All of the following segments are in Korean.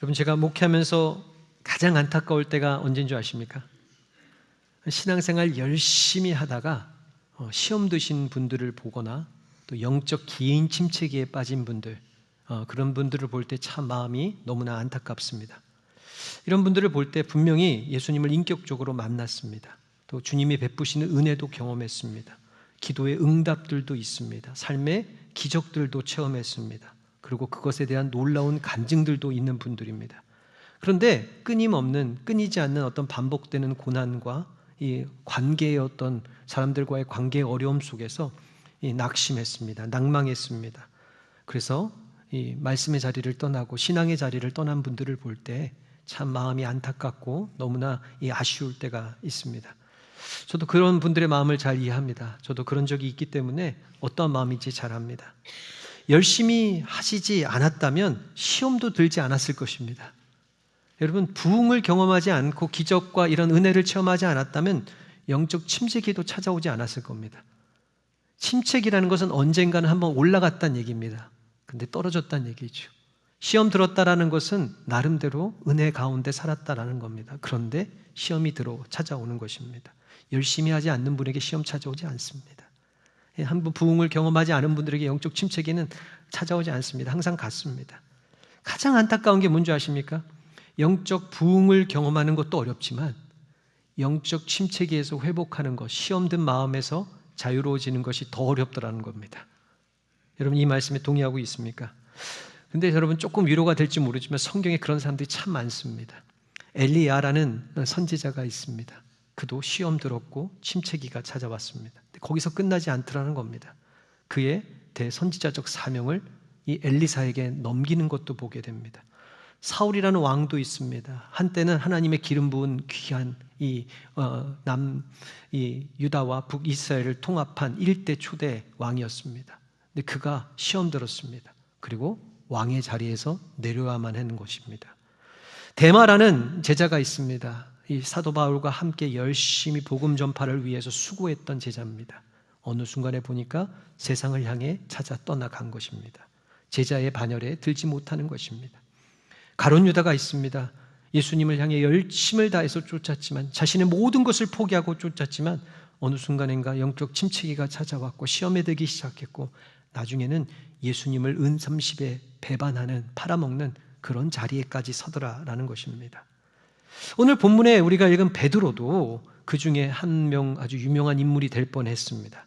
여러분, 제가 목회하면서 가장 안타까울 때가 언제인 줄 아십니까? 신앙생활 열심히 하다가 시험 드신 분들을 보거나 또 영적 기인 침체기에 빠진 분들, 그런 분들을 볼 때 참 마음이 너무나 안타깝습니다. 이런 분들을 볼 때 분명히 예수님을 인격적으로 만났습니다. 또 주님이 베푸시는 은혜도 경험했습니다. 기도의 응답들도 있습니다. 삶의 기적들도 체험했습니다. 그리고 그것에 대한 놀라운 간증들도 있는 분들입니다. 그런데 끊이지 않는 어떤 반복되는 고난과 이 관계의 어떤 사람들과의 관계의 어려움 속에서 낙심했습니다. 낭망했습니다. 그래서 이 말씀의 자리를 떠나고 신앙의 자리를 떠난 분들을 볼 때 참 마음이 안타깝고 너무나 아쉬울 때가 있습니다. 저도 그런 분들의 마음을 잘 이해합니다. 저도 그런 적이 있기 때문에 어떤 마음인지 잘 압니다. 열심히 하시지 않았다면 시험도 들지 않았을 것입니다. 여러분, 부흥을 경험하지 않고 기적과 이런 은혜를 체험하지 않았다면 영적 침체기도 찾아오지 않았을 겁니다. 침체기라는 것은 언젠가는 한번 올라갔다는 얘기입니다. 근데 떨어졌다는 얘기죠. 시험 들었다라는 것은 나름대로 은혜 가운데 살았다라는 겁니다. 그런데 시험이 찾아오는 것입니다. 열심히 하지 않는 분에게 시험 찾아오지 않습니다. 한번 부흥을 경험하지 않은 분들에게 영적 침체기는 찾아오지 않습니다. 항상 같습니다. 가장 안타까운 게 뭔지 아십니까? 영적 부흥을 경험하는 것도 어렵지만 영적 침체기에서 회복하는 것, 시험 든 마음에서 자유로워지는 것이 더 어렵더라는 겁니다. 여러분, 이 말씀에 동의하고 있습니까? 근데 여러분, 조금 위로가 될지 모르지만 성경에 그런 사람들이 참 많습니다. 엘리야라는 선지자가 있습니다. 그도 시험 들었고 침체기가 찾아왔습니다. 거기서 끝나지 않더라는 겁니다. 그의 대선지자적 사명을 이 엘리사에게 넘기는 것도 보게 됩니다. 사울이라는 왕도 있습니다. 한때는 하나님의 기름 부은 귀한 유다와 북이스라엘을 통합한 1대 초대 왕이었습니다. 근데 그가 시험 들었습니다. 그리고 왕의 자리에서 내려야만 하는 것입니다. 데마라는 제자가 있습니다. 이 사도 바울과 함께 열심히 복음 전파를 위해서 수고했던 제자입니다. 어느 순간에 보니까 세상을 향해 찾아 떠나간 것입니다. 제자의 반열에 들지 못하는 것입니다. 가룟 유다가 있습니다. 예수님을 향해 열심을 다해서 쫓았지만, 자신의 모든 것을 포기하고 쫓았지만 어느 순간인가 영적 침체기가 찾아왔고 시험에 들기 시작했고, 나중에는 예수님을 은30에 배반하는, 팔아먹는 그런 자리에까지 서더라라는 것입니다. 오늘 본문에 우리가 읽은 베드로도 그 중에 한 명 아주 유명한 인물이 될 뻔했습니다.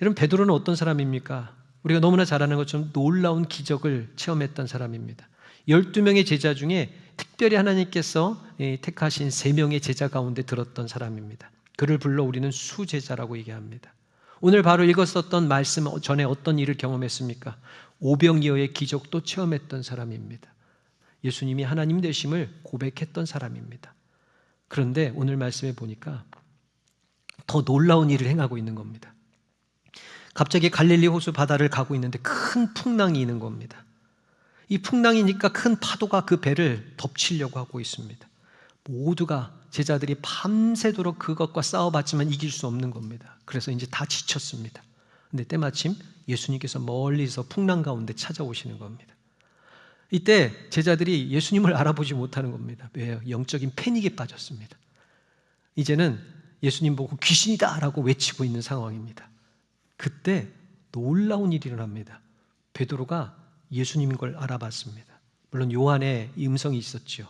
여러분, 베드로는 어떤 사람입니까? 우리가 너무나 잘 아는 것처럼 놀라운 기적을 체험했던 사람입니다. 12명의 제자 중에 특별히 하나님께서 택하신 3명의 제자 가운데 들었던 사람입니다. 그를 불러 우리는 수제자라고 얘기합니다. 오늘 바로 읽었었던 말씀 전에 어떤 일을 경험했습니까? 오병이어의 기적도 체험했던 사람입니다. 예수님이 하나님 되심을 고백했던 사람입니다. 그런데 오늘 말씀에 보니까 더 놀라운 일을 행하고 있는 겁니다. 갑자기 갈릴리 호수 바다를 가고 있는데 큰 풍랑이 있는 겁니다. 이 풍랑이니까 큰 파도가 그 배를 덮치려고 하고 있습니다. 모두가, 제자들이 밤새도록 그것과 싸워봤지만 이길 수 없는 겁니다. 그래서 이제 다 지쳤습니다. 근데 때마침 예수님께서 멀리서 풍랑 가운데 찾아오시는 겁니다. 이때 제자들이 예수님을 알아보지 못하는 겁니다. 왜요? 영적인 패닉에 빠졌습니다. 이제는 예수님 보고 귀신이다 라고 외치고 있는 상황입니다. 그때 놀라운 일이 일어납니다. 베드로가 예수님인 걸 알아봤습니다. 물론 요한의 이 음성이 있었죠.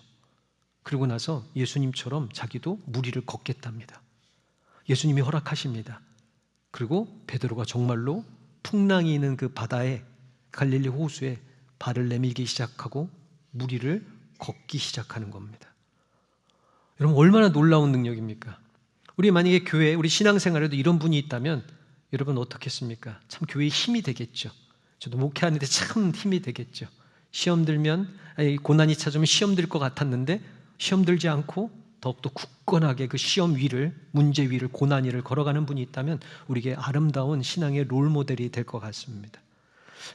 그러고 나서 예수님처럼 자기도 무리를 걷겠답니다. 예수님이 허락하십니다. 그리고 베드로가 정말로 풍랑이 있는 그 바다에, 갈릴리 호수에 발을 내밀기 시작하고 무리를 걷기 시작하는 겁니다. 여러분, 얼마나 놀라운 능력입니까? 우리 만약에 교회, 우리 신앙생활에도 이런 분이 있다면 여러분 어떻겠습니까? 참 교회의 힘이 되겠죠. 저도 목회하는데 참 힘이 되겠죠. 시험 들면, 고난이 찾아오면 시험 들 것 같았는데 시험 들지 않고 더욱더 굳건하게 그 시험 위를, 문제 위를, 고난 위를 걸어가는 분이 있다면 우리에게 아름다운 신앙의 롤모델이 될 것 같습니다.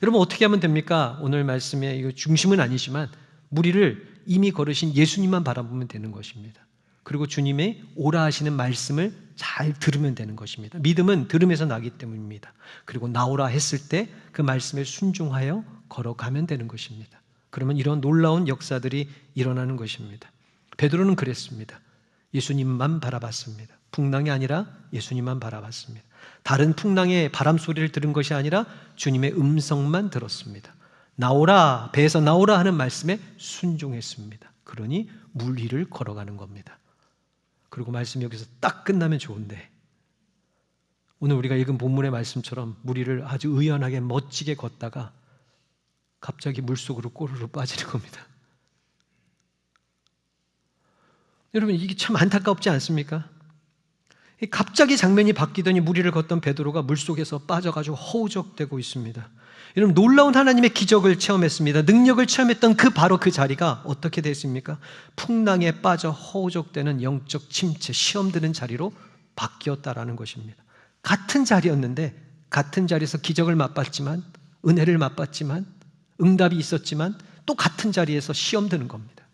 여러분, 어떻게 하면 됩니까? 오늘 말씀의 이거 중심은 아니지만 무리를 이미 걸으신 예수님만 바라보면 되는 것입니다. 그리고 주님의 오라 하시는 말씀을 잘 들으면 되는 것입니다. 믿음은 들음에서 나기 때문입니다. 그리고 나오라 했을 때 그 말씀에 순종하여 걸어가면 되는 것입니다. 그러면 이런 놀라운 역사들이 일어나는 것입니다. 베드로는 그랬습니다. 예수님만 바라봤습니다. 풍랑이 아니라 예수님만 바라봤습니다. 다른 풍랑의 바람 소리를 들은 것이 아니라 주님의 음성만 들었습니다. 나오라, 배에서 나오라 하는 말씀에 순종했습니다. 그러니 물 위를 걸어가는 겁니다. 그리고 말씀이 여기서 딱 끝나면 좋은데, 오늘 우리가 읽은 본문의 말씀처럼 물 위를 아주 의연하게 멋지게 걷다가 갑자기 물속으로 꼬르르 빠지는 겁니다. 여러분, 이게 참 안타깝지 않습니까? 갑자기 장면이 바뀌더니 물 위를 걷던 베드로가 물속에서 빠져가지고 허우적대고 있습니다. 여러분, 놀라운 하나님의 기적을 체험했습니다. 능력을 체험했던 바로 그 자리가 어떻게 됐습니까? 풍랑에 빠져 허우적대는 영적 침체, 시험 드는 자리로 바뀌었다라는 것입니다. 같은 자리였는데, 같은 자리에서 기적을 맛봤지만, 은혜를 맛봤지만, 응답이 있었지만 또 같은 자리에서 시험 드는 겁니다.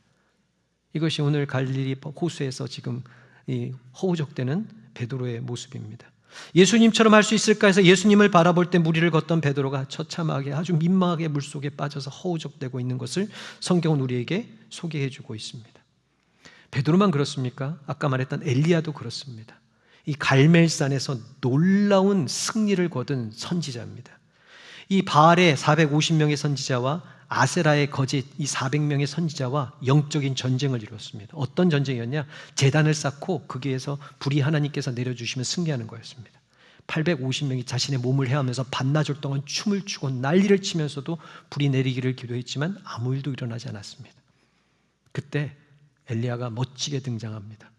이것이 오늘 갈릴리 호수에서 지금 이 허우적대는 베드로의 모습입니다. 예수님처럼 할 수 있을까 해서 예수님을 바라볼 때 무리를 걷던 베드로가 처참하게 아주 민망하게 물속에 빠져서 허우적대고 있는 것을 성경은 우리에게 소개해 주고 있습니다. 베드로만 그렇습니까? 아까 말했던 엘리야도 그렇습니다. 이 갈멜산에서 놀라운 승리를 거둔 선지자입니다. 이 바알의 450명의 선지자와 아세라의 거짓 이 400명의 선지자와 영적인 전쟁을 이뤘습니다. 어떤 전쟁이었냐? 제단을 쌓고 거기에서 불이 하나님께서 내려주시면 승리하는 거였습니다. 850명이 자신의 몸을 헤하면서 반나절 동안 춤을 추고 난리를 치면서도 불이 내리기를 기도했지만 아무 일도 일어나지 않았습니다. 그때 엘리야가 멋지게 등장합니다.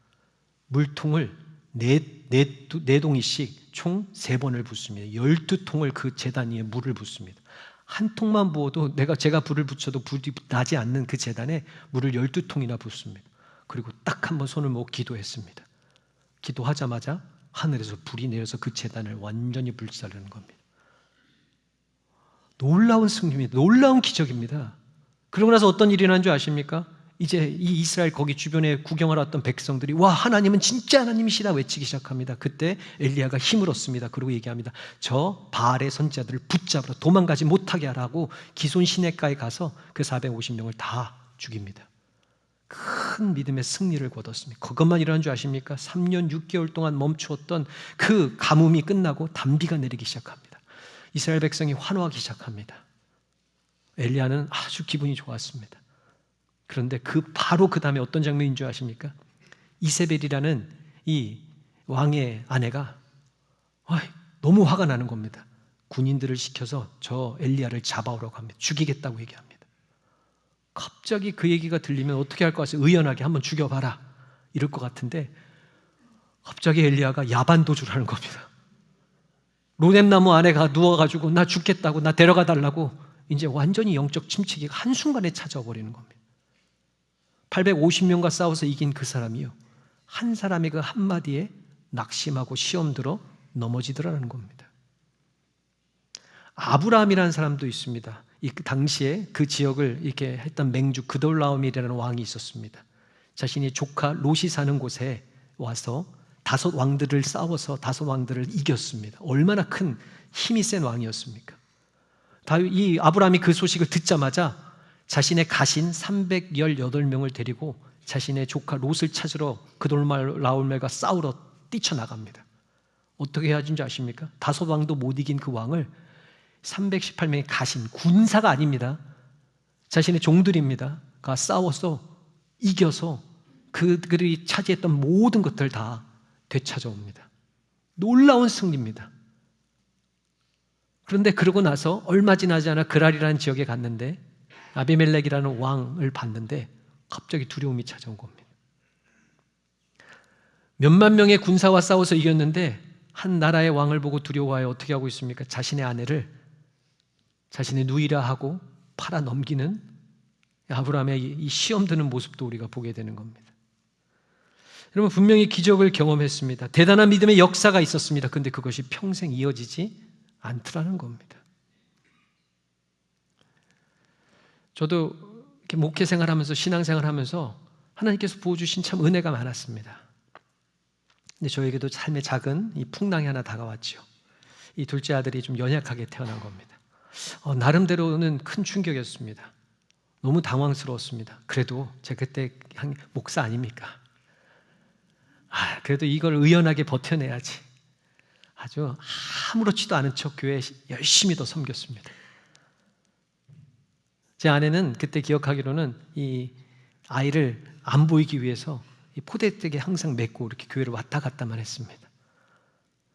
물통을 네 동이씩 총 3번을 붓습니다. 12통을 그 제단 위에 물을 붓습니다. 한 통만 부어도 제가 불을 붙여도 불이 나지 않는 그 제단에 물을 12통이나 붓습니다. 그리고 딱 한번 손을 모으고 기도했습니다. 기도하자마자 하늘에서 불이 내려서 그 제단을 완전히 불살르는 겁니다. 놀라운 승리입니다. 놀라운 기적입니다. 그러고 나서 어떤 일이 일어난 줄 아십니까? 이제 이 이스라엘 거기 주변에 구경하러 왔던 백성들이 와, 하나님은 진짜 하나님이시다 외치기 시작합니다. 그때 엘리야가 힘을 얻습니다. 그리고 얘기합니다. 저 바알의 선지자들을 붙잡으러 도망가지 못하게 하라고 기손 시내가에 가서 그 450명을 다 죽입니다. 큰 믿음의 승리를 거뒀습니다. 그것만 일어난 줄 아십니까? 3년 6개월 동안 멈추었던 그 가뭄이 끝나고 단비가 내리기 시작합니다. 이스라엘 백성이 환호하기 시작합니다. 엘리야는 아주 기분이 좋았습니다. 그런데 바로 그 다음에 어떤 장면인 줄 아십니까? 이세벨이라는 이 왕의 아내가 너무 화가 나는 겁니다. 군인들을 시켜서 저 엘리야를 잡아오라고 합니다. 죽이겠다고 얘기합니다. 갑자기 그 얘기가 들리면 어떻게 할 것 같아요? 의연하게 한번 죽여봐라 이럴 것 같은데 갑자기 엘리야가 야반도주를 하는 겁니다. 로뎀나무 안에가 누워가지고 나 죽겠다고, 나 데려가 달라고 이제 완전히 영적 침체기가 한순간에 찾아버리는 겁니다. 850명과 싸워서 이긴 그 사람이요, 한 사람의 그 한마디에 낙심하고 시험 들어 넘어지더라는 겁니다. 아브라함이라는 사람도 있습니다. 이 당시에 그 지역을 이렇게 했던 맹주 그돌라오밀이라는 왕이 있었습니다. 자신이 조카 롯이 사는 곳에 와서 5 왕들을 싸워서 5 왕들을 이겼습니다. 얼마나 큰 힘이 센 왕이었습니까? 이 아브라함이 그 소식을 듣자마자 자신의 가신 318명을 데리고 자신의 조카 롯을 찾으러 그돌라오멜과 싸우러 뛰쳐나갑니다. 어떻게 해야 하는지 아십니까? 5 왕도 못 이긴 그 왕을 318명의 가신, 군사가 아닙니다. 자신의 종들입니다. 가 싸워서 이겨서 그들이 차지했던 모든 것들을 다 되찾아옵니다. 놀라운 승리입니다. 그런데 그러고 나서 얼마 지나지 않아 그랄이라는 지역에 갔는데 아비멜렉이라는 왕을 봤는데 갑자기 두려움이 찾아온 겁니다. 몇만 명의 군사와 싸워서 이겼는데 한 나라의 왕을 보고 두려워하여 어떻게 하고 있습니까? 자신의 아내를 자신의 누이라 하고 팔아 넘기는 아브라함의 이 시험 드는 모습도 우리가 보게 되는 겁니다. 여러분, 분명히 기적을 경험했습니다. 대단한 믿음의 역사가 있었습니다. 그런데 그것이 평생 이어지지 않더라는 겁니다. 저도 이렇게 목회 생활하면서 신앙생활하면서 하나님께서 부어주신 참 은혜가 많았습니다. 근데 저에게도 삶의 작은 이 풍랑이 하나 다가왔죠. 이 둘째 아들이 좀 연약하게 태어난 겁니다. 나름대로는 큰 충격이었습니다. 너무 당황스러웠습니다. 그래도 제가 그때 목사 아닙니까? 그래도 이걸 의연하게 버텨내야지. 아주 아무렇지도 않은 척 교회에 열심히 더 섬겼습니다. 제 아내는 그때 기억하기로는 이 아이를 안 보이기 위해서 이 포대뜨개 항상 메고 이렇게 교회를 왔다 갔다만 했습니다.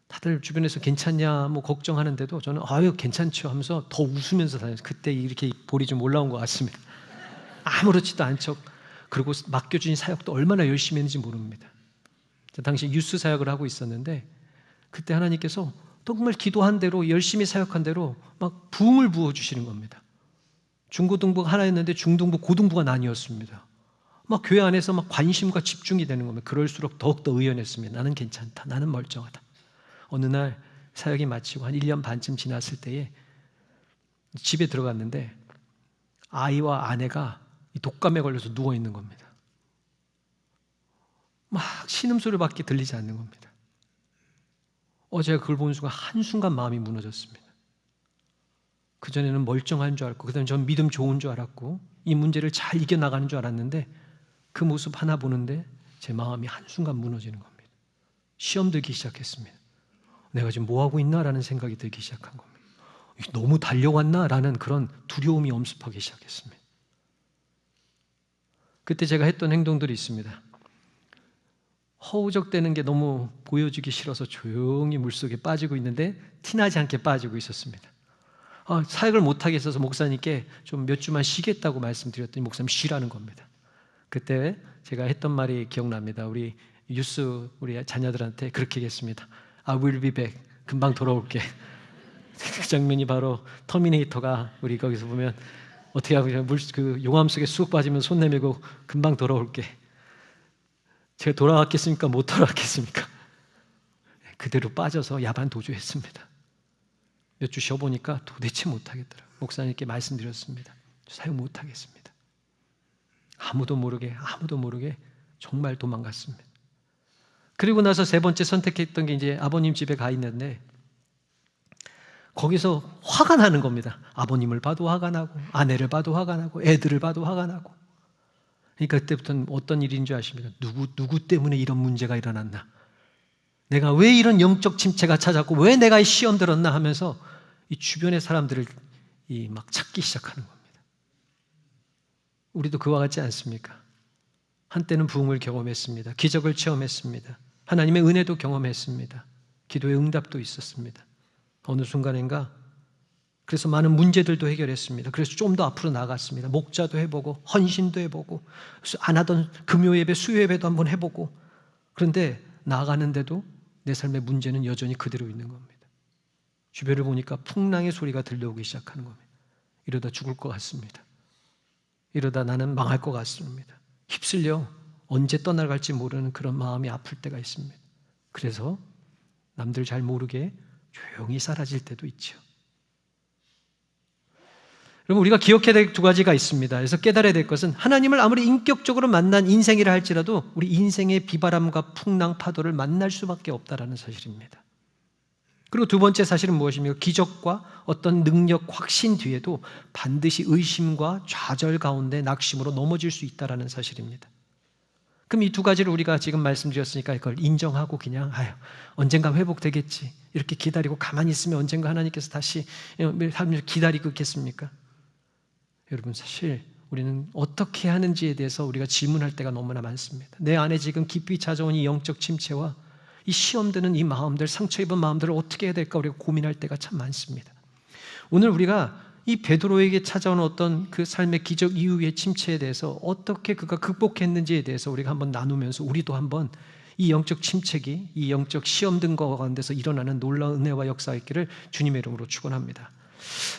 다들 주변에서 괜찮냐 뭐 걱정하는데도 저는 아유 괜찮죠 하면서 더 웃으면서 다녔어요. 그때 이렇게 볼이 좀 올라온 것 같습니다. 아무렇지도 않은 척. 그리고 맡겨준 사역도 얼마나 열심히 했는지 모릅니다. 당시 유스 사역을 하고 있었는데 그때 하나님께서 정말 기도한 대로 열심히 사역한 대로 막 부흥을 부어주시는 겁니다. 중고등부가 하나였는데 중등부, 고등부가 나뉘었습니다. 막 교회 안에서 막 관심과 집중이 되는 겁니다. 그럴수록 더욱더 의연했습니다. 나는 괜찮다. 나는 멀쩡하다. 어느 날 사역이 마치고 한 1년 반쯤 지났을 때에 집에 들어갔는데 아이와 아내가 독감에 걸려서 누워있는 겁니다. 막 신음소리밖에 들리지 않는 겁니다. 제가 그걸 보는 순간 한순간 마음이 무너졌습니다. 그전에는 멀쩡한 줄 알고 그다음에 전 믿음 좋은 줄 알았고 이 문제를 잘 이겨나가는 줄 알았는데 그 모습 하나 보는데 제 마음이 한순간 무너지는 겁니다. 시험 들기 시작했습니다. 내가 지금 뭐하고 있나라는 생각이 들기 시작한 겁니다. 너무 달려왔나라는 그런 두려움이 엄습하기 시작했습니다. 그때 제가 했던 행동들이 있습니다. 허우적대는 게 너무 보여주기 싫어서 조용히 물속에 빠지고 있는데 티나지 않게 빠지고 있었습니다. 사역을 못하게 있어서 목사님께 좀 몇 주만 쉬겠다고 말씀드렸더니 목사님 쉬라는 겁니다. 그때 제가 했던 말이 기억납니다. 우리 자녀들한테 그렇게 얘기했습니다. I will be back. 금방 돌아올게. 그 장면이 바로 터미네이터가 우리 거기서 보면 어떻게 하고 그 용암 속에 쑥 빠지면 손 내밀고 금방 돌아올게. 제가 돌아왔겠습니까? 못 돌아왔겠습니까? 그대로 빠져서 야반 도주했습니다. 몇 주 쉬어보니까 도대체 못하겠더라고요. 목사님께 말씀드렸습니다. 사역 못하겠습니다. 아무도 모르게 정말 도망갔습니다. 그리고 나서 세 번째 선택했던 게 이제 아버님 집에 가 있는데 거기서 화가 나는 겁니다. 아버님을 봐도 화가 나고 아내를 봐도 화가 나고 애들을 봐도 화가 나고. 그러니까 그때부터는 어떤 일인 줄 아십니까? 누구 때문에 이런 문제가 일어났나? 내가 왜 이런 영적 침체가 찾았고 왜 내가 이 시험 들었나 하면서 이 주변의 사람들을 막 찾기 시작하는 겁니다. 우리도 그와 같지 않습니까? 한때는 부흥을 경험했습니다. 기적을 체험했습니다. 하나님의 은혜도 경험했습니다. 기도의 응답도 있었습니다. 어느 순간인가 그래서 많은 문제들도 해결했습니다. 그래서 좀 더 앞으로 나갔습니다. 목자도 해보고 헌신도 해보고 안 하던 금요예배, 수요예배도 한번 해보고 그런데 나아가는데도 내 삶의 문제는 여전히 그대로 있는 겁니다. 주변을 보니까 풍랑의 소리가 들려오기 시작하는 겁니다. 이러다 죽을 것 같습니다. 이러다 나는 망할 것 같습니다. 휩쓸려 언제 떠나갈지 모르는 그런 마음이 아플 때가 있습니다. 그래서 남들 잘 모르게 조용히 사라질 때도 있죠. 여러분 우리가 기억해야 될 두 가지가 있습니다. 그래서 깨달아야 될 것은 하나님을 아무리 인격적으로 만난 인생이라 할지라도 우리 인생의 비바람과 풍랑 파도를 만날 수밖에 없다라는 사실입니다. 그리고 두 번째 사실은 무엇입니까? 기적과 어떤 능력, 확신 뒤에도 반드시 의심과 좌절 가운데 낙심으로 넘어질 수 있다라는 사실입니다. 그럼 이 두 가지를 우리가 지금 말씀드렸으니까 이걸 인정하고 그냥 언젠가 회복되겠지 이렇게 기다리고 가만히 있으면 언젠가 하나님께서 다시 기다리고 있겠습니까? 여러분 사실 우리는 어떻게 하는지에 대해서 우리가 질문할 때가 너무나 많습니다. 내 안에 지금 깊이 찾아온 이 영적 침체와 이 시험되는 이 마음들, 상처 입은 마음들을 어떻게 해야 될까 우리가 고민할 때가 참 많습니다. 오늘 우리가 이 베드로에게 찾아온 어떤 그 삶의 기적 이후의 침체에 대해서 어떻게 그가 극복했는지에 대해서 우리가 한번 나누면서 우리도 한번 이 영적 침체기, 이 영적 시험 든 것 가운데서 일어나는 놀라운 은혜와 역사 있기를 주님의 이름으로 축원합니다.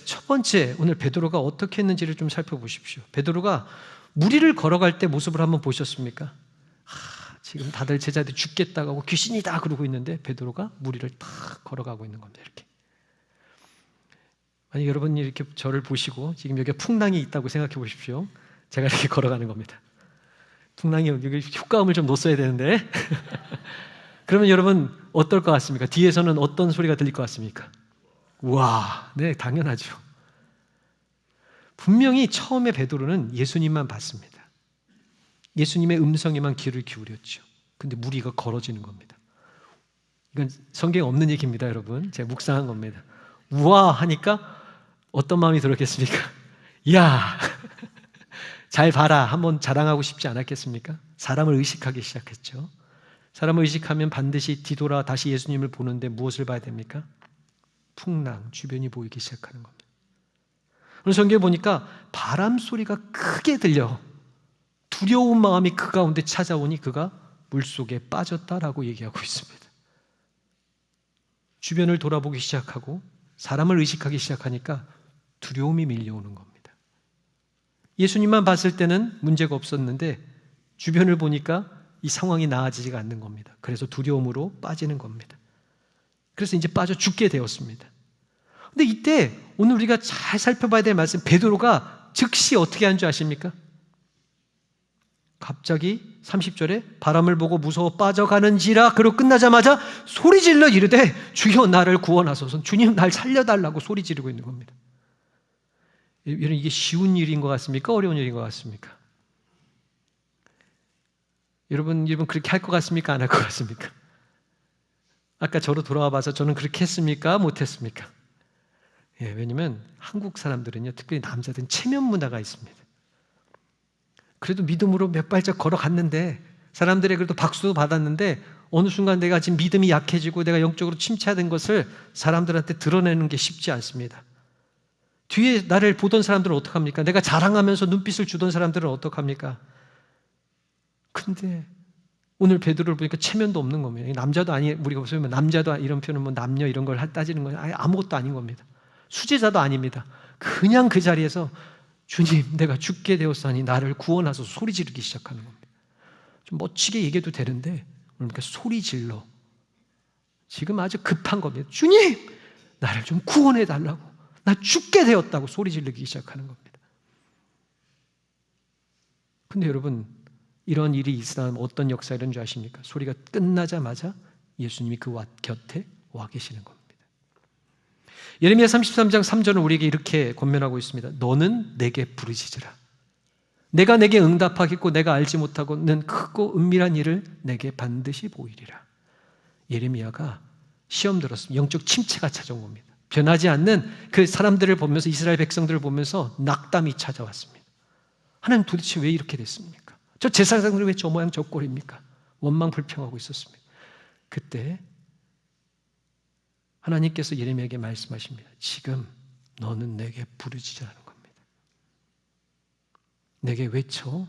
첫 번째, 오늘 베드로가 어떻게 했는지를 좀 살펴보십시오. 베드로가 무리를 걸어갈 때 모습을 한번 보셨습니까? 지금 다들 제자들이 죽겠다고 하고 귀신이다 그러고 있는데 베드로가 무리를 탁 걸어가고 있는 겁니다. 이렇게. 아니 여러분이 이렇게 저를 보시고 지금 여기에 풍랑이 있다고 생각해 보십시오. 제가 이렇게 걸어가는 겁니다. 풍랑이 여기 효과음을 좀 넣었어야 되는데 그러면 여러분 어떨 것 같습니까? 뒤에서는 어떤 소리가 들릴 것 같습니까? 우와, 네 당연하죠. 분명히 처음에 베드로는 예수님만 봤습니다. 예수님의 음성에만 귀를 기울였죠. 근데 무리가 걸어지는 겁니다. 이건 성경에 없는 얘기입니다, 여러분. 제가 묵상한 겁니다. 우와 하니까 어떤 마음이 들었겠습니까? 야, 잘 봐라. 한번 자랑하고 싶지 않았겠습니까? 사람을 의식하기 시작했죠. 사람을 의식하면 반드시 뒤돌아 다시 예수님을 보는데 무엇을 봐야 됩니까? 풍랑, 주변이 보이기 시작하는 겁니다. 오늘 성경에 보니까 바람 소리가 크게 들려 두려운 마음이 그 가운데 찾아오니 그가 물속에 빠졌다라고 얘기하고 있습니다. 주변을 돌아보기 시작하고 사람을 의식하기 시작하니까 두려움이 밀려오는 겁니다. 예수님만 봤을 때는 문제가 없었는데 주변을 보니까 이 상황이 나아지지가 않는 겁니다. 그래서 두려움으로 빠지는 겁니다. 그래서 이제 빠져 죽게 되었습니다. 근데 이때 오늘 우리가 잘 살펴봐야 될 말씀, 베드로가 즉시 어떻게 한 줄 아십니까? 갑자기 30절에 바람을 보고 무서워 빠져가는지라. 그리고 끝나자마자 소리질러 이르되 주여 나를 구원하소서. 주님 날 살려달라고 소리 지르고 있는 겁니다. 여러분, 이게 쉬운 일인 것 같습니까? 어려운 일인 것 같습니까? 여러분 그렇게 할 것 같습니까? 안 할 것 같습니까? 아까 저로 돌아와 봐서 저는 그렇게 했습니까? 못했습니까? 예, 왜냐면 한국 사람들은요, 특별히 남자들은 체면 문화가 있습니다. 그래도 믿음으로 몇 발짝 걸어갔는데 사람들의 그래도 박수도 받았는데 어느 순간 내가 지금 믿음이 약해지고 내가 영적으로 침체된 것을 사람들한테 드러내는 게 쉽지 않습니다. 뒤에 나를 보던 사람들은 어떡합니까? 내가 자랑하면서 눈빛을 주던 사람들은 어떡합니까? 근데 오늘 베드로를 보니까 체면도 없는 겁니다. 남자도 아니, 우리가 보면 남자도 이런 표현은 뭐 남녀 이런 걸 따지는 건 아무것도 아닌 겁니다. 수제자도 아닙니다. 그냥 그 자리에서 주님 내가 죽게 되었사니 나를 구원하소서 소리 지르기 시작하는 겁니다. 좀 멋지게 얘기해도 되는데 오늘 그러니까 소리 질러 지금 아주 급한 겁니다. 주님 나를 좀 구원해 달라고, 나 죽게 되었다고 소리 지르기 시작하는 겁니다. 근데 여러분 이런 일이 있으면 어떤 역사가 일어난 줄 아십니까? 소리가 끝나자마자 예수님이 그 곁에 와 계시는 겁니다. 예레미야 33장 3절은 우리에게 이렇게 권면하고 있습니다. 너는 내게 부르짖으라. 내가 내게 응답하겠고 내가 알지 못하고는 크고 은밀한 일을 내게 반드시 보이리라. 예레미야가 시험 들었습니다. 영적 침체가 찾아온 겁니다. 변하지 않는 그 사람들을 보면서, 이스라엘 백성들을 보면서 낙담이 찾아왔습니다. 하나님 도대체 왜 이렇게 됐습니까? 저 제사장들은 왜 저 모양 저 꼴입니까? 원망 불평하고 있었습니다. 그때 하나님께서 예레미야에게 말씀하십니다. 지금 너는 내게 부르짖으라는 겁니다. 내게 외쳐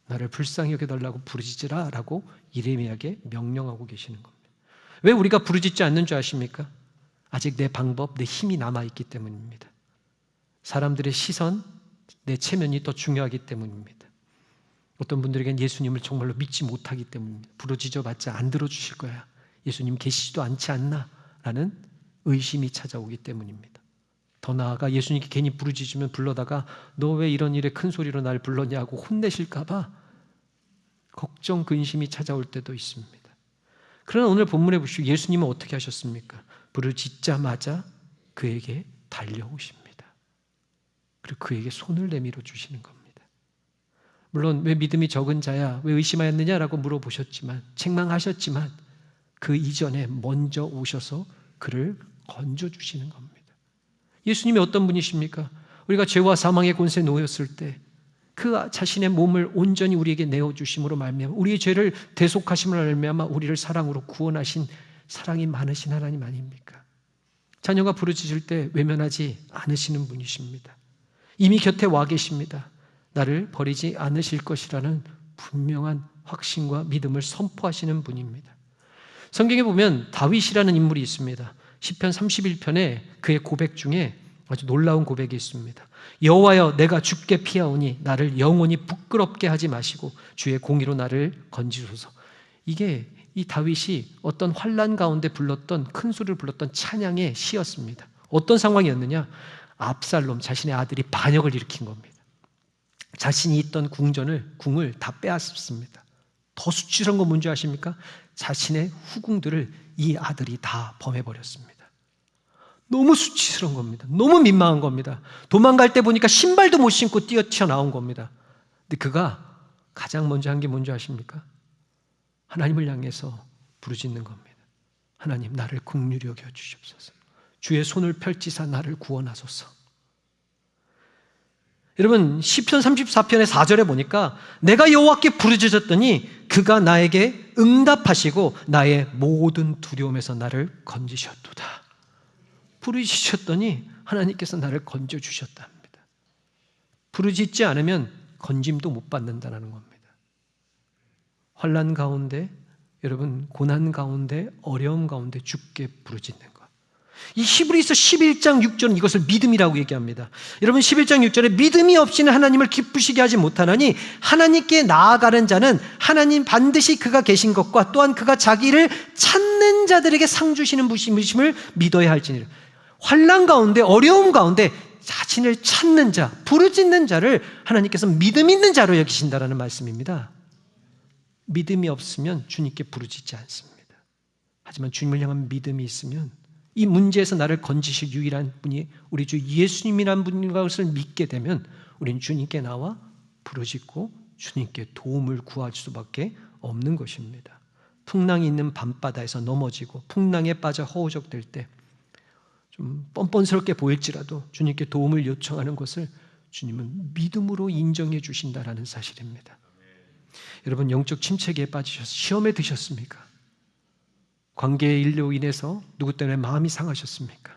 나를 불쌍히 여겨달라고 부르짖으라 라고 예레미야에게 명령하고 계시는 겁니다. 왜 우리가 부르짖지 않는 줄 아십니까? 아직 내 방법, 내 힘이 남아있기 때문입니다. 사람들의 시선, 내 체면이 더 중요하기 때문입니다. 어떤 분들에게는 예수님을 정말로 믿지 못하기 때문입니다. 부르짖어봤자 안 들어주실 거야. 예수님 계시지도 않지 않나? 라는 의심이 찾아오기 때문입니다. 더 나아가 예수님께 괜히 부르짖으면 불러다가 너 왜 이런 일에 큰 소리로 날 불렀냐고 혼내실까 봐 걱정, 근심이 찾아올 때도 있습니다. 그러나 오늘 본문에 보시고 예수님은 어떻게 하셨습니까? 부르짖자마자 그에게 달려오십니다. 그리고 그에게 손을 내밀어 주시는 겁니다. 물론 왜 믿음이 적은 자야, 왜 의심하였느냐라고 물어보셨지만, 책망하셨지만 그 이전에 먼저 오셔서 그를 건져주시는 겁니다. 예수님이 어떤 분이십니까? 우리가 죄와 사망의 권세에 놓였을 때 그 자신의 몸을 온전히 우리에게 내어주심으로 말미암아 우리의 죄를 대속하심으로 말미암아 우리를 사랑으로 구원하신 사랑이 많으신 하나님 아닙니까? 자녀가 부르짖을 때 외면하지 않으시는 분이십니다. 이미 곁에 와 계십니다. 나를 버리지 않으실 것이라는 분명한 확신과 믿음을 선포하시는 분입니다. 성경에 보면 다윗이라는 인물이 있습니다. 시편 31편에 그의 고백 중에 아주 놀라운 고백이 있습니다. 여호와여 내가 주께 피하오니 나를 영원히 부끄럽게 하지 마시고 주의 공의로 나를 건지소서. 이게 이 다윗이 어떤 환난 가운데 불렀던, 큰 소리를 불렀던 찬양의 시였습니다. 어떤 상황이었느냐? 압살롬 자신의 아들이 반역을 일으킨 겁니다. 자신이 있던 궁을 다 빼앗습니다. 더 수치스러운 건 뭔지 아십니까? 자신의 후궁들을 이 아들이 다 범해버렸습니다. 너무 수치스러운 겁니다. 너무 민망한 겁니다. 도망갈 때 보니까 신발도 못 신고 튀어나온 겁니다. 근데 그가 가장 먼저 한 게 뭔지 아십니까? 하나님을 향해서 부르짖는 겁니다. 하나님, 나를 긍휼히 여겨 주시옵소서. 주의 손을 펼치사 나를 구원하소서. 여러분, 시편 34편의 4절에 보니까 내가 여호와께 부르짖었더니 그가 나에게 응답하시고 나의 모든 두려움에서 나를 건지셨도다. 부르짖으셨더니 하나님께서 나를 건져주셨다 합니다. 부르짖지 않으면 건짐도 못 받는다는 겁니다. 환난 가운데, 여러분, 고난 가운데, 어려움 가운데 주께 부르짖는 것. 이 히브리서 11장 6절은 이것을 믿음이라고 얘기합니다. 여러분, 11장 6절에 믿음이 없이는 하나님을 기쁘시게 하지 못하나니 하나님께 나아가는 자는 하나님 반드시 그가 계신 것과 또한 그가 자기를 찾는 자들에게 상 주시는 분이심을 믿어야 할지니라. 환난 가운데, 어려움 가운데 자신을 찾는 자, 부르짖는 자를 하나님께서 믿음 있는 자로 여기신다라는 말씀입니다. 믿음이 없으면 주님께 부르짖지 않습니다. 하지만 주님을 향한 믿음이 있으면 이 문제에서 나를 건지실 유일한 분이 우리 주 예수님이라는 분인 것을 믿게 되면 우리는 주님께 나와 부르짖고 주님께 도움을 구할 수밖에 없는 것입니다. 풍랑이 있는 밤바다에서 넘어지고 풍랑에 빠져 허우적될 때 좀 뻔뻔스럽게 보일지라도 주님께 도움을 요청하는 것을 주님은 믿음으로 인정해 주신다라는 사실입니다. 여러분, 영적 침체기에 빠지셔서 시험에 드셨습니까? 관계의 일로 인해서 누구 때문에 마음이 상하셨습니까?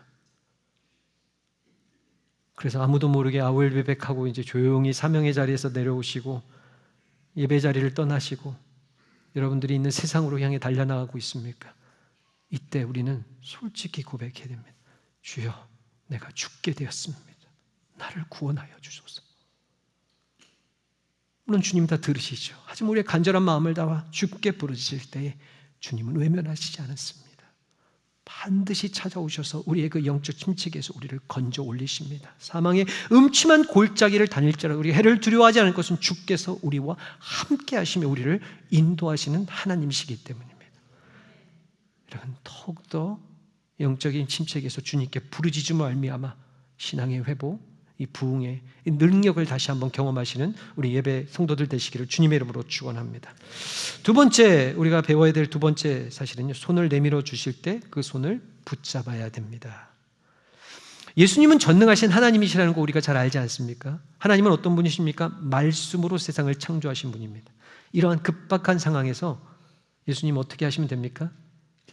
그래서 아무도 모르게 아울배백하고 이제 조용히 사명의 자리에서 내려오시고 예배 자리를 떠나시고 여러분들이 있는 세상으로 향해 달려나가고 있습니까? 이때 우리는 솔직히 고백해야 됩니다. 주여, 내가 죽게 되었습니다. 나를 구원하여 주소서. 물론 주님 다 들으시죠. 하지만 우리의 간절한 마음을 다와 주께 부르짖을 때에 주님은 외면하시지 않았습니다. 반드시 찾아오셔서 우리의 그 영적 침체기에서 우리를 건져 올리십니다. 사망의 음침한 골짜기를 다닐지라도 우리 해를 두려워하지 않을 것은 주께서 우리와 함께 하시며 우리를 인도하시는 하나님이시기 때문입니다. 여러분, 더욱더 영적인 침체기에서 주님께 부르짖음을 말미암아 신앙의 회복, 이 부흥의 능력을 다시 한번 경험하시는 우리 예배 성도들 되시기를 주님의 이름으로 축원합니다. 두 번째, 우리가 배워야 될 두 번째 사실은요, 손을 내밀어 주실 때 그 손을 붙잡아야 됩니다. 예수님은 전능하신 하나님이시라는 거 우리가 잘 알지 않습니까? 하나님은 어떤 분이십니까? 말씀으로 세상을 창조하신 분입니다. 이러한 급박한 상황에서 예수님 어떻게 하시면 됩니까?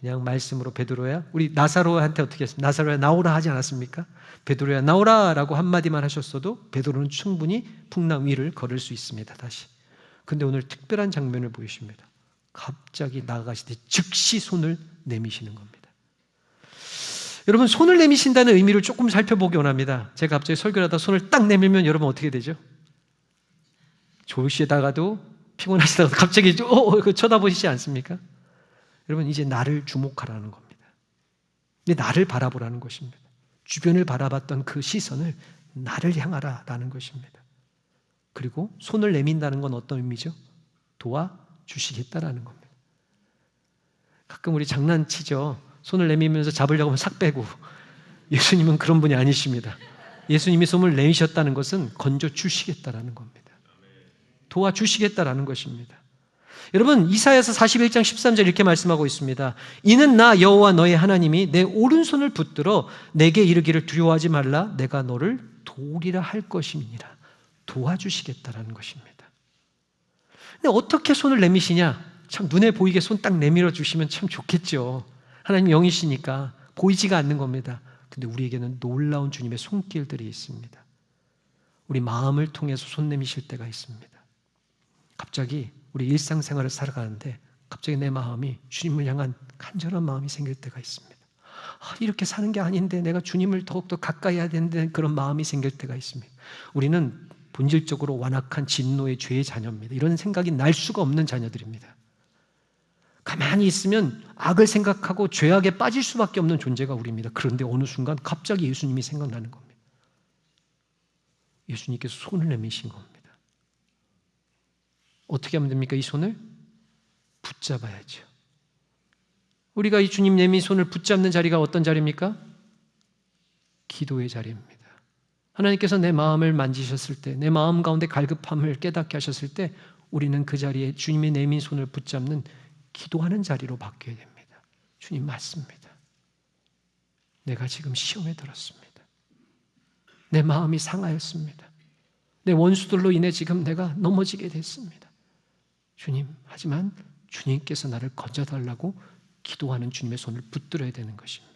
그냥 말씀으로 베드로야, 우리 나사로한테 어떻게 했습니까? 나사로야 나오라 하지 않았습니까? 베드로야 나오라라고 한마디만 하셨어도 베드로는 충분히 풍랑 위를 걸을 수 있습니다. 다시. 근데 오늘 특별한 장면을 보이십니다. 갑자기 나아가시되 즉시 손을 내미시는 겁니다. 여러분, 손을 내미신다는 의미를 조금 살펴보기 원합니다. 제가 갑자기 설교를 하다 손을 딱 내밀면 여러분 어떻게 되죠? 좋으시다가도 피곤하시다가도 갑자기 쳐다보시지 않습니까? 여러분, 이제 나를 주목하라는 겁니다. 이제 나를 바라보라는 것입니다. 주변을 바라봤던 그 시선을 나를 향하라라는 것입니다. 그리고 손을 내민다는 건 어떤 의미죠? 도와주시겠다라는 겁니다. 가끔 우리 장난치죠. 손을 내밀면서 잡으려고 하면 싹 빼고. 예수님은 그런 분이 아니십니다. 예수님이 손을 내미셨다는 것은 건져주시겠다라는 겁니다. 도와주시겠다라는 것입니다. 여러분, 이사야서 41장 13절 이렇게 말씀하고 있습니다. 이는 나 여호와 너의 하나님이 내 오른손을 붙들어 내게 이르기를 두려워하지 말라, 내가 너를 도우리라 할 것임이니라. 도와주시겠다라는 것입니다. 근데 어떻게 손을 내미시냐? 참 눈에 보이게 손 딱 내밀어 주시면 참 좋겠죠. 하나님 영이시니까 보이지가 않는 겁니다. 근데 우리에게는 놀라운 주님의 손길들이 있습니다. 우리 마음을 통해서 손 내미실 때가 있습니다. 갑자기 우리 일상생활을 살아가는데 갑자기 내 마음이 주님을 향한 간절한 마음이 생길 때가 있습니다. 이렇게 사는 게 아닌데 내가 주님을 더욱더 가까이 해야 되는데 그런 마음이 생길 때가 있습니다. 우리는 본질적으로 완악한 진노의 죄의 자녀입니다. 이런 생각이 날 수가 없는 자녀들입니다. 가만히 있으면 악을 생각하고 죄악에 빠질 수밖에 없는 존재가 우리입니다. 그런데 어느 순간 갑자기 예수님이 생각나는 겁니다. 예수님께서 손을 내미신 겁니다. 어떻게 하면 됩니까? 이 손을 붙잡아야죠. 우리가 이 주님 내민 손을 붙잡는 자리가 어떤 자리입니까? 기도의 자리입니다. 하나님께서 내 마음을 만지셨을 때, 내 마음 가운데 갈급함을 깨닫게 하셨을 때 우리는 그 자리에 주님의 내민 손을 붙잡는 기도하는 자리로 바뀌어야 됩니다. 주님 맞습니다. 내가 지금 시험에 들었습니다. 내 마음이 상하였습니다. 내 원수들로 인해 지금 내가 넘어지게 됐습니다. 주님, 하지만 주님께서 나를 건져달라고 기도하는 주님의 손을 붙들어야 되는 것입니다.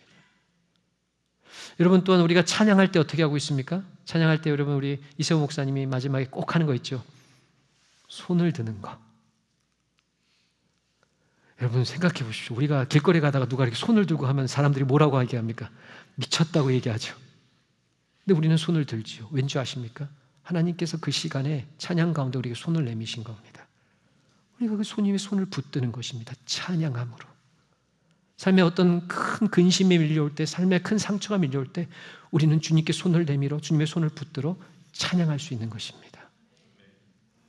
여러분, 또한 우리가 찬양할 때 어떻게 하고 있습니까? 찬양할 때 여러분, 우리 이세호 목사님이 마지막에 꼭 하는 거 있죠. 손을 드는 거. 여러분 생각해 보십시오. 우리가 길거리 가다가 누가 이렇게 손을 들고 하면 사람들이 뭐라고 얘기합니까? 미쳤다고 얘기하죠. 근데 우리는 손을 들지요. 왠지 아십니까? 하나님께서 그 시간에 찬양 가운데 우리에게 손을 내미신 겁니다. 우리가 그 손님의 손을 붙드는 것입니다. 찬양함으로. 삶에 어떤 큰 근심이 밀려올 때, 삶에 큰 상처가 밀려올 때 우리는 주님께 손을 내밀어 주님의 손을 붙들어 찬양할 수 있는 것입니다.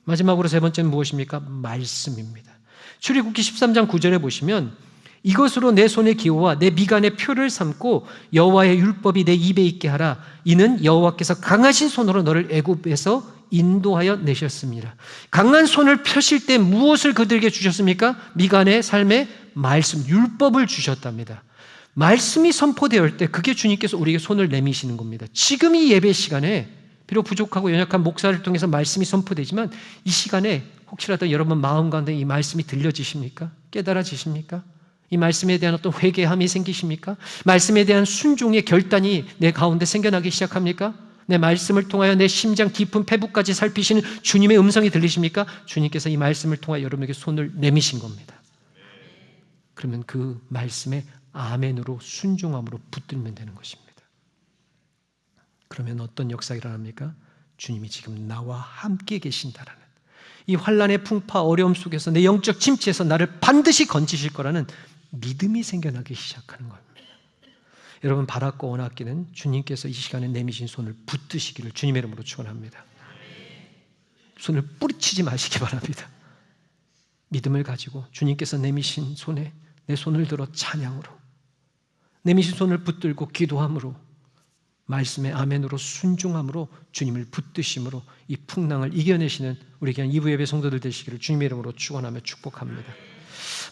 마지막으로 세 번째는 무엇입니까? 말씀입니다. 출애굽기 13장 9절에 보시면 이것으로 내 손의 기호와 내 미간의 표를 삼고 여호와의 율법이 내 입에 있게 하라. 이는 여호와께서 강하신 손으로 너를 애굽에서 인도하여 내셨습니다. 강한 손을 펴실 때 무엇을 그들에게 주셨습니까? 미간의 삶의 말씀, 율법을 주셨답니다. 말씀이 선포되었을 때 그게 주님께서 우리에게 손을 내미시는 겁니다. 지금 이 예배 시간에 비록 부족하고 연약한 목사를 통해서 말씀이 선포되지만 이 시간에 혹시라도 여러분 마음 가운데 이 말씀이 들려지십니까? 깨달아지십니까? 이 말씀에 대한 어떤 회개함이 생기십니까? 말씀에 대한 순종의 결단이 내 가운데 생겨나기 시작합니까? 내 말씀을 통하여 내 심장 깊은 패부까지 살피시는 주님의 음성이 들리십니까? 주님께서 이 말씀을 통하여 여러분에게 손을 내미신 겁니다. 그러면 그 말씀에 아멘으로 순종함으로 붙들면 되는 것입니다. 그러면 어떤 역사가 일어납니까? 주님이 지금 나와 함께 계신다라는 이 환난의 풍파 어려움 속에서 내 영적 침체에서 나를 반드시 건지실 거라는 믿음이 생겨나기 시작하는 겁니다. 여러분 바랍고 원하기는 주님께서 이 시간에 내미신 손을 붙드시기를 주님의 이름으로 축원합니다. 손을 뿌리치지 마시기 바랍니다. 믿음을 가지고 주님께서 내미신 손에 내 손을 들어 찬양으로 내미신 손을 붙들고 기도함으로 말씀의 아멘으로 순종함으로 주님을 붙드심으로 이 풍랑을 이겨내시는 우리 귀한 2부 예배 성도들 되시기를 주님의 이름으로 축원하며 축복합니다.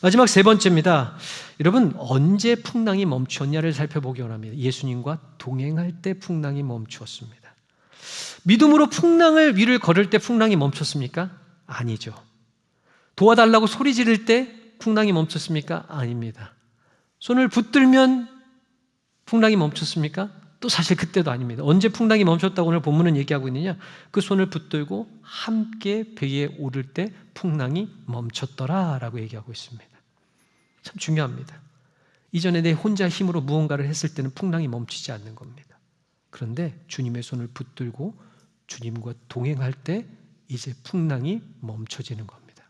마지막 세 번째입니다. 여러분 언제 풍랑이 멈추었냐를 살펴보기 원합니다. 예수님과 동행할 때 풍랑이 멈추었습니다. 믿음으로 풍랑을 위를 걸을 때 풍랑이 멈췄습니까? 아니죠. 도와달라고 소리 지를 때 풍랑이 멈췄습니까? 아닙니다. 손을 붙들면 풍랑이 멈췄습니까? 또 사실 그때도 아닙니다. 언제 풍랑이 멈췄다고 오늘 본문은 얘기하고 있느냐? 그 손을 붙들고 함께 배에 오를 때 풍랑이 멈췄더라라고 얘기하고 있습니다. 참 중요합니다. 이전에 내 혼자 힘으로 무언가를 했을 때는 풍랑이 멈추지 않는 겁니다. 그런데 주님의 손을 붙들고 주님과 동행할 때 이제 풍랑이 멈춰지는 겁니다.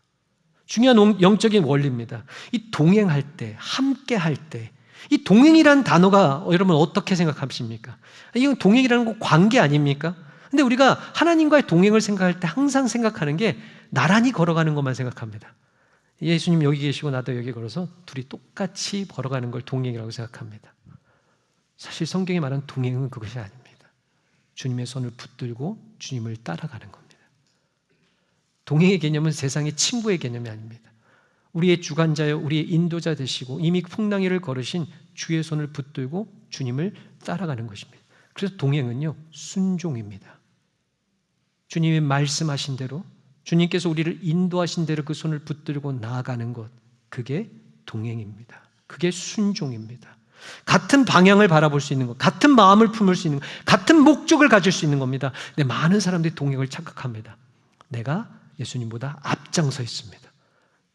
중요한 영적인 원리입니다. 이 동행할 때, 함께 할 때, 이 동행이라는 단어가 여러분 어떻게 생각하십니까? 이건 동행이라는 거 관계 아닙니까? 근데 우리가 하나님과의 동행을 생각할 때 항상 생각하는 게 나란히 걸어가는 것만 생각합니다. 예수님 여기 계시고 나도 여기 걸어서 둘이 똑같이 걸어가는 걸 동행이라고 생각합니다. 사실 성경이 말하는 동행은 그것이 아닙니다. 주님의 손을 붙들고 주님을 따라가는 겁니다. 동행의 개념은 세상의 친구의 개념이 아닙니다. 우리의 주관자여 우리의 인도자 되시고 이미 풍랑 위를 걸으신 주의 손을 붙들고 주님을 따라가는 것입니다. 그래서 동행은요 순종입니다. 주님이 말씀하신 대로 주님께서 우리를 인도하신 대로 그 손을 붙들고 나아가는 것, 그게 동행입니다. 그게 순종입니다. 같은 방향을 바라볼 수 있는 것, 같은 마음을 품을 수 있는 것, 같은 목적을 가질 수 있는 겁니다. 근데 많은 사람들이 동행을 착각합니다. 내가 예수님보다 앞장서 있습니다.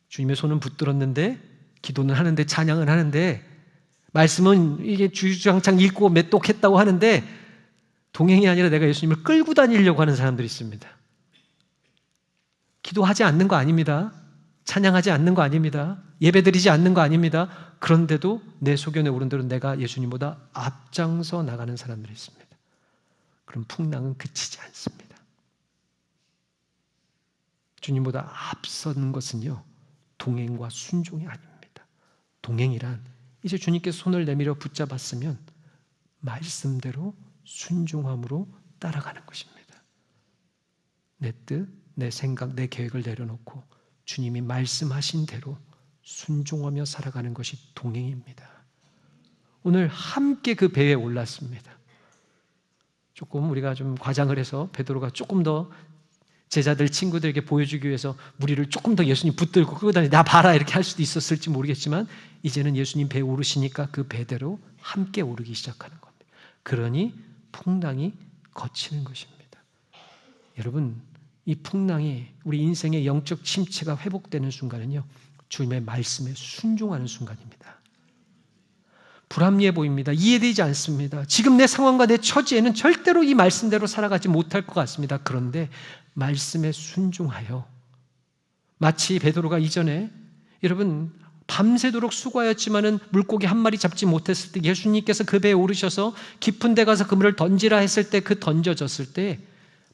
주님의 손은 붙들었는데 기도는 하는데 찬양은 하는데 말씀은 이게 주장창 읽고 맷독했다고 하는데 동행이 아니라 내가 예수님을 끌고 다니려고 하는 사람들이 있습니다. 기도하지 않는 거 아닙니다. 찬양하지 않는 거 아닙니다. 예배드리지 않는 거 아닙니다. 그런데도 내 소견에 오른 대로 내가 예수님보다 앞장서 나가는 사람들이 있습니다. 그럼 풍랑은 그치지 않습니다. 주님보다 앞서는 것은요 동행과 순종이 아닙니다. 동행이란 이제 주님께서 손을 내밀어 붙잡았으면 말씀대로 순종함으로 따라가는 것입니다. 내 뜻, 내 생각, 내 계획을 내려놓고 주님이 말씀하신 대로 순종하며 살아가는 것이 동행입니다. 오늘 함께 그 배에 올랐습니다. 조금 우리가 좀 과장을 해서 베드로가 조금 더 제자들 친구들에게 보여주기 위해서 무리를 조금 더 예수님 붙들고 끌고 다니 나 봐라 이렇게 할 수도 있었을지 모르겠지만 이제는 예수님 배에 오르시니까 그 배대로 함께 오르기 시작하는 겁니다. 그러니 풍랑이 거치는 것입니다. 여러분, 이 풍랑이 우리 인생의 영적 침체가 회복되는 순간은요, 주님의 말씀에 순종하는 순간입니다. 불합리해 보입니다. 이해되지 않습니다. 지금 내 상황과 내 처지에는 절대로 이 말씀대로 살아가지 못할 것 같습니다. 그런데 말씀에 순종하여 마치 베드로가 이전에 여러분 밤새도록 수고하였지만은 물고기 한 마리 잡지 못했을 때 예수님께서 그 배에 오르셔서 깊은 데 가서 그물을 던지라 했을 때 그 던져졌을 때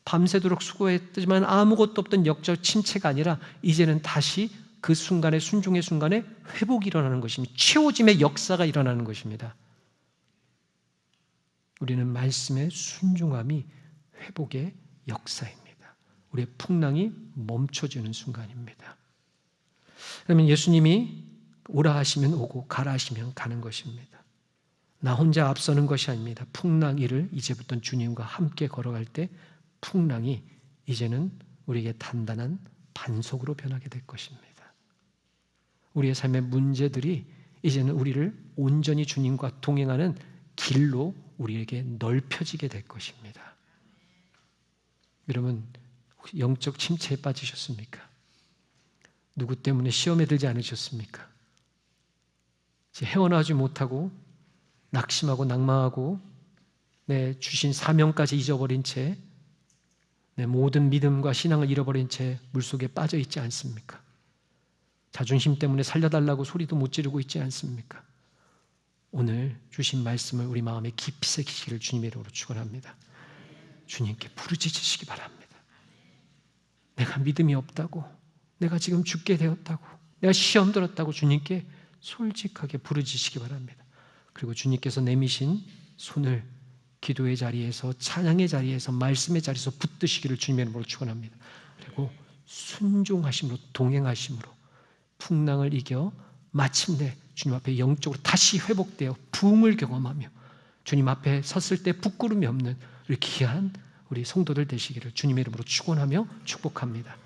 밤새도록 수고했지만 아무것도 없던 역적 침체가 아니라 이제는 다시 그 순간에 순종의 순간에 회복이 일어나는 것입니다. 채워짐의 역사가 일어나는 것입니다. 우리는 말씀의 순종함이 회복의 역사입니다. 우리의 풍랑이 멈춰지는 순간입니다. 그러면 예수님이 오라 하시면 오고 가라 하시면 가는 것입니다. 나 혼자 앞서는 것이 아닙니다. 풍랑 위를 이제부터 주님과 함께 걸어갈 때 풍랑이 이제는 우리에게 단단한 반석으로 변하게 될 것입니다. 우리의 삶의 문제들이 이제는 우리를 온전히 주님과 동행하는 길로 우리에게 넓혀지게 될 것입니다. 여러분, 영적 침체에 빠지셨습니까? 누구 때문에 시험에 들지 않으셨습니까? 이제 헤어나오지 못하고 낙심하고 낭망하고 내 주신 사명까지 잊어버린 채 내 모든 믿음과 신앙을 잃어버린 채 물속에 빠져 있지 않습니까? 자존심 때문에 살려달라고 소리도 못 지르고 있지 않습니까? 오늘 주신 말씀을 우리 마음에 깊이 새기시기를 주님의 이름으로 축원합니다. 주님께 부르짖으시기 바랍니다. 내가 믿음이 없다고, 내가 지금 죽게 되었다고, 내가 시험 들었다고 주님께 솔직하게 부르짖으시기 바랍니다. 그리고 주님께서 내미신 손을 기도의 자리에서, 찬양의 자리에서, 말씀의 자리에서 붙드시기를 주님의 이름으로 축원합니다. 그리고 순종하심으로, 동행하심으로 풍랑을 이겨 마침내 주님 앞에 영적으로 다시 회복되어 부흥을 경험하며 주님 앞에 섰을 때 부끄러움이 없는 우리 귀한 우리 성도들 되시기를 주님의 이름으로 축원하며 축복합니다.